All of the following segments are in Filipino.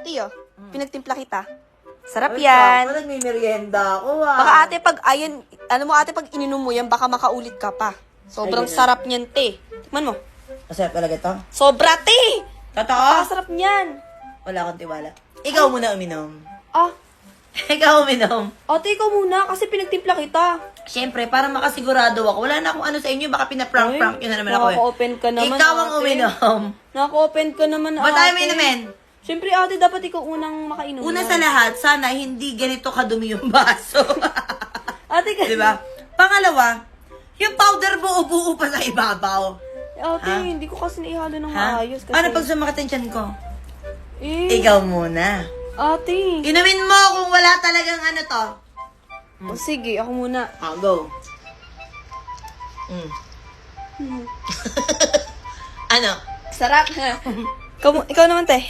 Ate, oh. Pinagtimpla kita. Sarap yan. Parang may merienda ako, ah. Baka ate, pag, ayan, ano mo ate, pag ininom mo yan, baka makaulit ka pa. Sobrang Ay, ganun. sarap niyan, te. Tikman mo. Masarap talaga to? Sobra, te! Totoo? Sarap niyan. Wala akong tiwala. Ikaw muna uminom. Ah, Ikaw uminom. ate, ikaw muna, kasi pinagtimpla kita. Siyempre, para makasigurado ako. Wala na akong ano sa inyo. Baka pinaprank-prank yun na naman ako eh. Nakaka-open ka naman, Ikaw ang ate. uminom. Nakaka-open ka naman, Ba't tayo may inumin? Siyempre, ate, dapat ikaw unang makainom. Una yan. sa lahat, sana hindi ganito kadumi yung baso. Ate, kasi... Di ba? Pangalawa, yung powder mo ubuo pa sa ibabaw. Ate, Ha? hindi ko kasi naihalo ng Ha? maayos. Kasi... Paano pag sumakit ang tiyan ko? Eh, Ikaw muna. ate. Inumin mo kung wala talagang ano to. O, sige, ako muna. Go. Ano? Sarap. ikaw naman, te.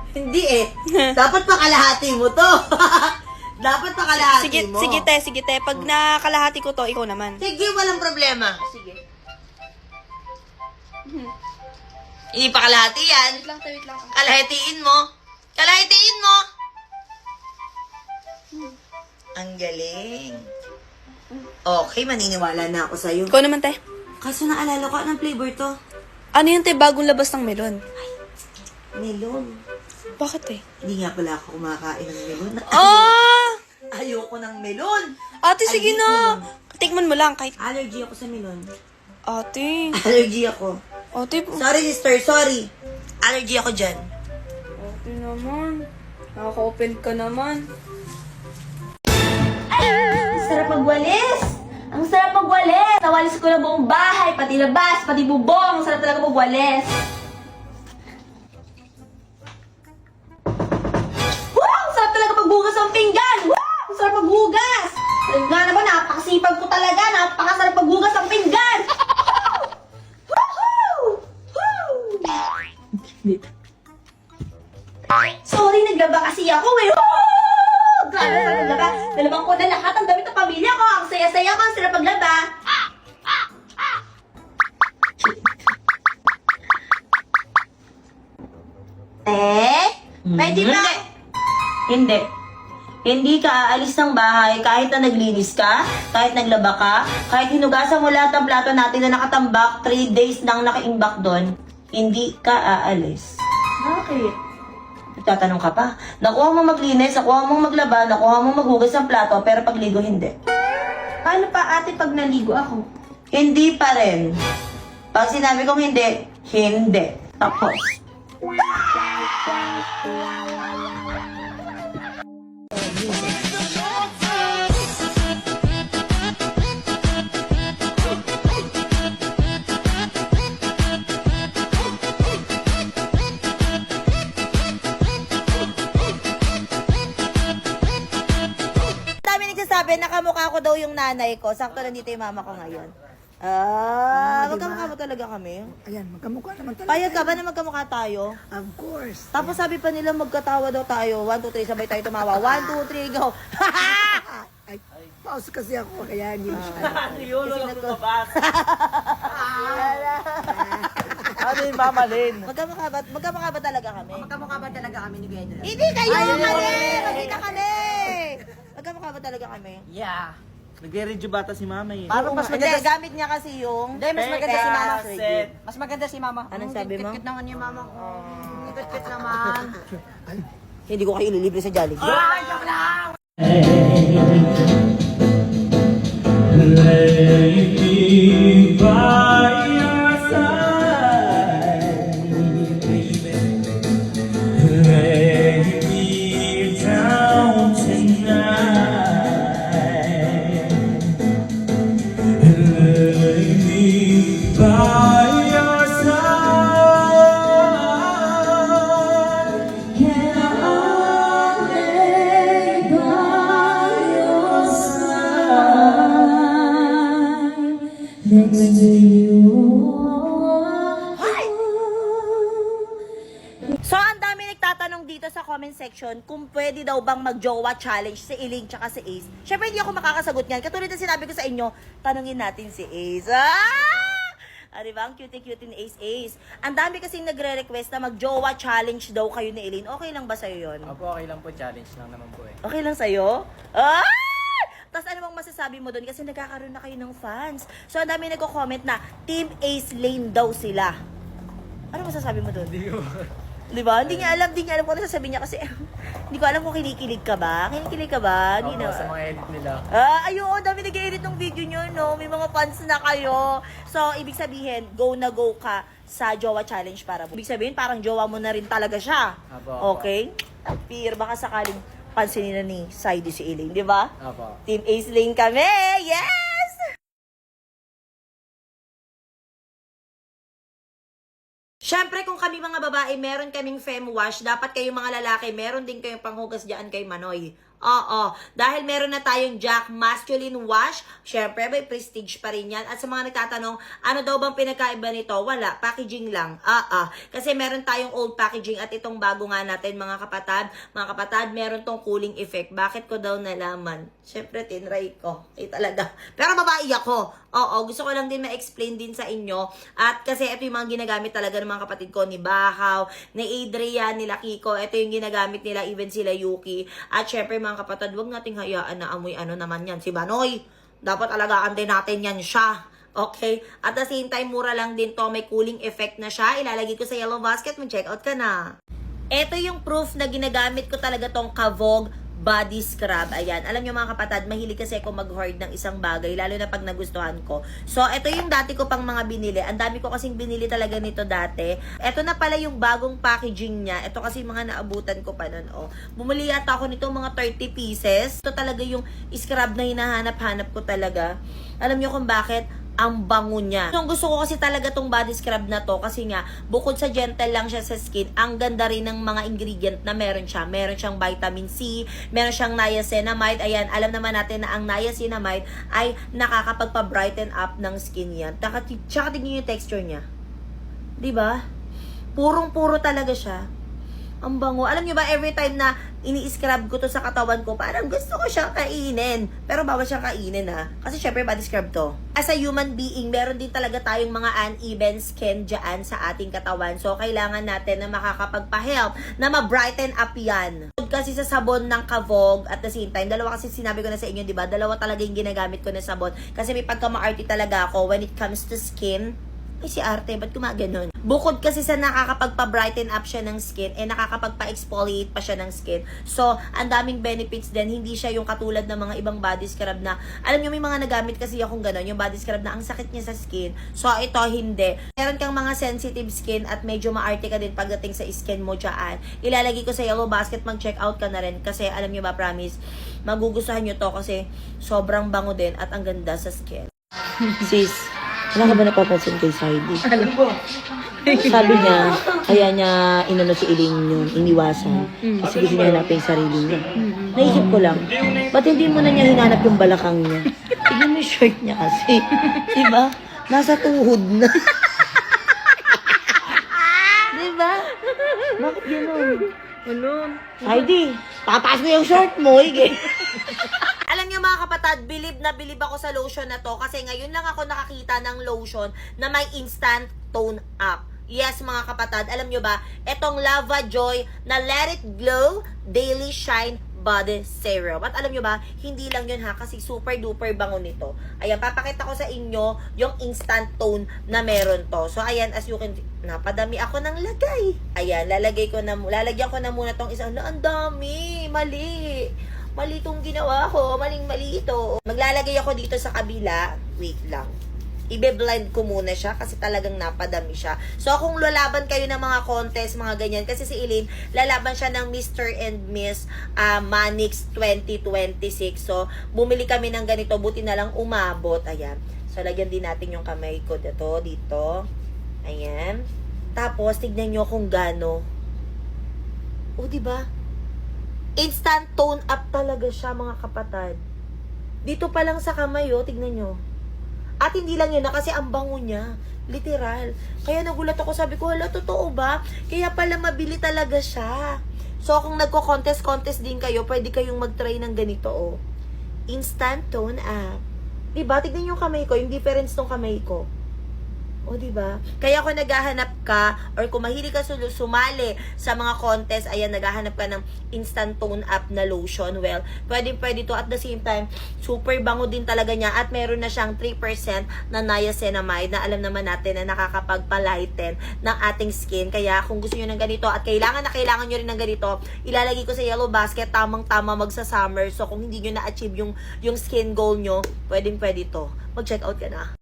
Hindi eh. Dapat pakalahati mo to. Dapat pakalahati Sige, mo. sige, te. Pag nakalahati ko to, ikaw naman. Sige, walang problema. Sige. Hindi pakalahati yan. Wait lang, te, wait lang. Kalahatiin mo. Kalahatiin mo. Ang galing. Okay, maniniwala na ako sa'yo. Ikaw naman, te. Kaso naalala ko, anong flavor to? Ano yun, te? Bagong labas ng melon. Melon. Bakit, te? Hindi nga pala ako kumakain ng melon. Ah! Ayoko ng melon. Ate, sige Ay, na. melon. Tikman mo lang, kahit... Allergy ako sa melon. Ate. Allergy ako. Ate, Sorry, sister. Sorry. Allergy ako dyan. ate naman. Nakaka-open ka naman. Ang sarap magwalis! Ang sarap magwalis! Nawalis ko na buong bahay, pati labas, pati bubong. Ang sarap talaga magwalis. Wow! Ang sarap talaga maghugas ng pinggan! Wow! Ang sarap maghugas! Nga naman, napakasipag ko talaga. Napakasarap maghugas ng pinggan! Woohoo! Woo! Sorry, naglaba kasi ako eh. Woo! Grabe sa paglaba. Nalaman ko na lahat ang damit ng pamilya ko. Ang saya-saya ko, ang sarap paglaba. Pwede ba? Hindi. Hindi ka aalis ng bahay kahit na naglinis ka, kahit naglaba ka, kahit hinugasan mo lahat ng plato natin na nakatambak, 3 days nang nakaimbak doon, hindi ka aalis. Bakit? Tatanong ka pa. Nakuha mo maglinis, nakuha mo maglaba, nakuha mo maghugas ng plato, pero pagligo hindi. Paano pa ate pag naligo ako? Hindi pa rin. Pag sinabi kong hindi, hindi. Tapos. Dami nagsasabi, nakamukha ko daw yung nanay ko. Sakto nandito yung mama ko ngayon. Magkamukha mo talaga kami. Ayan, magkamukha naman talaga. Payag ka ba na magkamukha tayo? Of course. Tapos sabi pa nila magkatawa daw tayo. 1, 2, 3, sabay tayo tumawa. 1, 2, 3, go! Ay, pause kasi ako, kaya hindi masyado. Ano yung Mama Lynn? Magkamukha ba talaga kami? Magkamukha ba talaga kami ni Gwen? Hindi kayo! Kami! Magkita kami! Magkamukha ba talaga kami? Yeah. Nagre-review bata si Mama eh. Parang mas Hindi, maganda, gamit niya kasi yung... hindi, mas maganda si Mama. Set. Mas maganda si Mama. Anong sabi mo? Kit-kit naman yung Mama ko. Kit-kit naman. Hindi ko kayo ililibre sa Jollibee. Ay, joke lang! So, ang dami nagtatanong dito sa comment section kung pwede daw bang mag-jowa challenge si Iling tsaka si Ace. Syempre, hindi ako makakasagot niyan. Katulad na sinabi ko sa inyo, tanungin natin si Ace. Diba? Ang cute-cute ni Ace. Ang dami kasing nagre-request na mag-jowa challenge daw kayo ni Eileen. Okay lang ba sa'yo yun? Opo, okay lang po. Challenge lang naman po eh. Okay lang sa'yo? Ah! Tapos ano bang masasabi mo doon? Kasi nagkakaroon na kayo ng fans. So, ang dami nagko-comment na Team Ace Lane daw sila. Ano masasabi mo doon? Hindi ko. Di ba? Hindi niya alam kung ano sasabihin niya kasi hindi ko alam kung kinikilig ka ba. Kinikilig ka ba? Hindi Opo, na. sa mga edit nila. Ayun, dami nag-edit ng video nyo, no? May mga fans na kayo. So, ibig sabihin, go na go ka sa Jowa Challenge para mo. Ibig sabihin, parang jowa mo na rin talaga siya. Apo. Okay? Fear, baka sakaling pansinin na ni Saidi si Elaine, di ba? Opo. Team Ace Lane kami! Yes! Siyempre, kung kami mga babae, meron kaming fem wash, dapat kayong mga lalaki, meron din kayong panghugas dyan kay Manoy. Oo, dahil meron na tayong Jack Masculine Wash, syempre may prestige pa rin yan. At sa mga nagtatanong, ano daw bang pinagkaiba nito? Wala, packaging lang. Kasi meron tayong old packaging at itong bago nga natin mga kapatad, meron tong cooling effect. Bakit ko daw nalaman? Syempre, tinry ko. Talaga. Pero babae ako. Oo, gusto ko lang din ma-explain din sa inyo. At kasi ito yung mga ginagamit talaga ng mga kapatid ko, ni Bahaw, ni Adrian, nila Kiko. Ito yung ginagamit nila, even sila Yuki. At syempre mga kapatid, huwag nating hayaan na amoy ano naman yan. Si Banoy, dapat alagaan din natin yan siya. Okay? At the same time, mura lang din to. May cooling effect na siya. Ilalagay ko sa yellow basket. Mag-check out ka na. Ito yung proof na ginagamit ko talaga tong Kavog body scrub. Ayan. Alam nyo mga kapatid, mahilig kasi ako mag-hoard ng isang bagay, lalo na pag nagustuhan ko. So, ito yung dati ko pang mga binili. Ang dami ko kasing binili talaga nito dati. Ito na pala yung bagong packaging niya. Ito kasi mga naabutan ko pa nun. Oh. Bumili yata ako nito mga 30 pieces. Ito talaga yung scrub na hinahanap-hanap ko talaga. Alam nyo kung bakit? Ang bango niya. So, gusto ko kasi talaga tong body scrub na to kasi nga, bukod sa gentle lang siya sa skin, ang ganda rin ng mga ingredient na meron siya. Meron siyang vitamin C, meron siyang niacinamide. Ayan, alam naman natin na ang niacinamide ay nakakapagpa-brighten up ng skin yan. Tsaka tignan yung texture niya. Diba? Purong-puro talaga siya. Ang bango. Alam nyo ba, every time na ini-scrub ko to sa katawan ko, parang gusto ko siyang kainin. Pero bawal siyang kainin ha. Kasi syempre body scrub to. As a human being, meron din talaga tayong mga uneven skin dyan sa ating katawan. So, kailangan natin na makakapagpa-help, na ma-brighten up yan. Kasi sa sabon ng Kavog, at the same time, dalawa kasi sinabi ko na sa inyo, di ba? Dalawa talaga yung ginagamit ko na sabon. Kasi may pagka-maarte talaga ako when it comes to skin. Ay, si Arte, ba't gumaganon? Bukod kasi sa nakakapagpa-brighten up siya ng skin, nakakapagpa-exfoliate pa siya ng skin. So, ang daming benefits din. Hindi siya yung katulad ng mga ibang body scrub na, alam nyo, may mga nagamit kasi akong ganon, yung body scrub na ang sakit niya sa skin. So, ito, hindi. Meron kang mga sensitive skin at medyo maarte ka din pagdating sa skin mo dyan. Ilalagay ko sa yellow basket, mag-check out ka na rin. Kasi, alam nyo ba, promise, magugustuhan nyo to kasi sobrang bango din at ang ganda sa skin. Sis, wala ka ba napapansin kay Saidi? Alam ko. Sabi niya, kaya niya inano si Eileen yun, iniwasan. Kasi gusto niya hanapin yung sarili niya. Naisip ko lang, ba't hindi mo na niya hinanap yung balakang niya? Tignan mo yung shirt niya kasi. Diba? Nasa tuhod na. Diba? Bakit gano'n? Ano? Heidi, tataas mo yung short mo, hige. Alam niyo mga kapatid, bilib ako sa lotion na to kasi ngayon lang ako nakakita ng lotion na may instant tone up. Yes mga kapatid, alam niyo ba, etong Lava Joy na Let It Glow Daily Shine Body Serum. At alam nyo ba, hindi lang yun ha, kasi super duper bango nito. Ayan, papakita ko sa inyo yung instant tone na meron to. So, ayan, as you can, napadami ako ng lagay. Ayan, lalagyan ko na muna tong isang, ang dami, mali itong ginawa ko, maling-mali ito. Maglalagay ako dito sa kabila, wait lang. Ibe-blend ko muna siya kasi talagang napadami siya. So, kung lalaban kayo ng mga contest, mga ganyan, kasi si Eileen, lalaban siya ng Mr. and Miss Manix 2026. So, bumili kami ng ganito, buti na lang umabot. Ayan. So, lagyan din natin yung kamay ko dito. Ayan. Tapos, tignan nyo kung gano. O, diba? Instant tone up talaga siya, mga kapatid. Dito pa lang sa kamay, tignan nyo. At hindi lang yun na kasi ang bango niya. Literal. Kaya nagulat ako, sabi ko, hala, totoo ba? Kaya pala mabili talaga siya. So, kung nagko-contest din kayo, pwede kayong mag-try ng ganito, oh. Instant tone up. Diba? Tignan yung kamay ko, yung difference ng kamay ko. O, diba? Kaya kung naghahanap ka, or kung mahilig ka sumali sa mga contest, ayan, naghahanap ka ng instant tone up na lotion, well, pwede to. At the same time, super bango din talaga niya. At meron na siyang 3% na niacinamide na alam naman natin na nakakapagpalighten ng ating skin. Kaya kung gusto nyo ng ganito at kailangan nyo rin ng ganito, ilalagay ko sa yellow basket, tamang-tama magsa-summer. So, kung hindi nyo na-achieve yung skin goal nyo, pwede to. Mag-check out ka na.